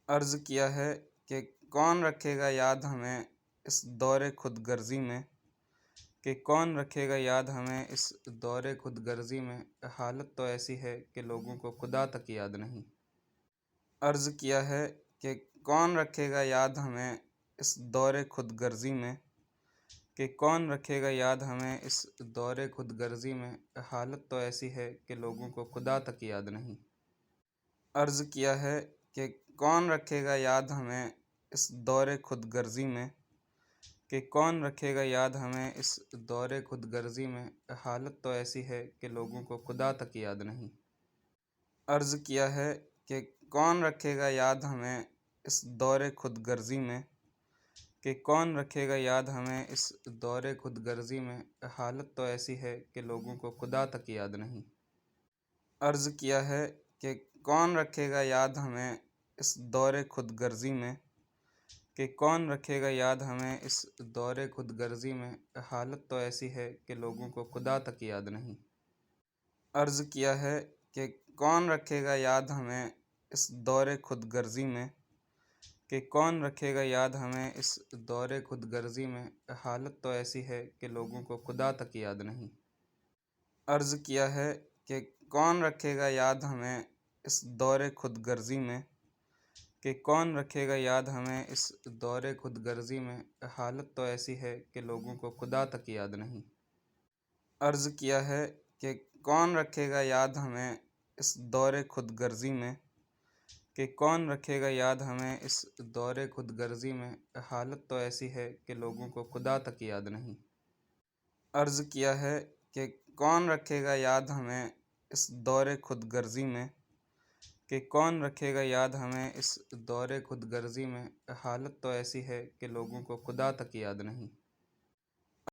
عرض کیا ہے کہ کون رکھے گا یاد ہمیں اس دور خود غرضی میں، کہ کون رکھے گا یاد ہمیں اس دور خود غرضی میں، حالت تو ایسی ہے کہ لوگوں کو خدا تک یاد نہیں۔ عرض کیا ہے کہ کون رکھے گا یاد ہمیں اس دور خود غرضی میں، کہ کون رکھے گا یاد ہمیں اس دور خود غرضی میں، حالت تو ایسی ہے کہ لوگوں کو خدا تک یاد نہیں۔ عرض کیا ہے کہ کون رکھے گا یاد ہمیں اس دور خود غرضی میں، کہ کون رکھے گا یاد ہمیں اس دور خود غرضی میں، حالت تو ایسی ہے کہ لوگوں کو خدا تک یاد نہیں۔ عرض کیا ہے کہ کون رکھے گا یاد ہمیں اس دور خود غرضی میں، کہ کون رکھے گا یاد ہمیں اس دور خود غرضی میں، حالت تو ایسی ہے کہ لوگوں کو خدا تک یاد نہیں۔ عرض کیا ہے کہ کون رکھے گا یاد ہمیں اس دور خود غرضی میں، کہ کون رکھے گا یاد ہمیں اس دور خود غرضی میں، حالت تو ایسی ہے کہ لوگوں کو خدا تک یاد نہیں۔ عرض کیا ہے کہ کون رکھے گا یاد ہمیں اس دور خود غرضی میں، کہ کون رکھے گا یاد ہمیں اس دور خود غرضی میں، حالت تو ایسی ہے کہ لوگوں کو خدا تک یاد نہیں۔ عرض کیا ہے کہ کون رکھے گا یاد ہمیں اس دور خود غرضی میں، کہ کون رکھے گا یاد ہمیں اس دور خود غرضی میں، حالت تو ایسی ہے کہ لوگوں کو خدا تک یاد نہیں۔ عرض کیا ہے کہ کون رکھے گا یاد ہمیں اس دور خود غرضی میں، کہ کون رکھے گا یاد ہمیں اس دور خود غرضی میں، حالت تو ایسی ہے کہ لوگوں کو خدا تک یاد نہیں۔ عرض کیا ہے کہ کون رکھے گا یاد ہمیں اس دور خود غرضی میں، کہ کون رکھے گا یاد ہمیں اس دور خود غرضی میں، حالت تو ایسی ہے کہ لوگوں کو خدا تک یاد نہیں۔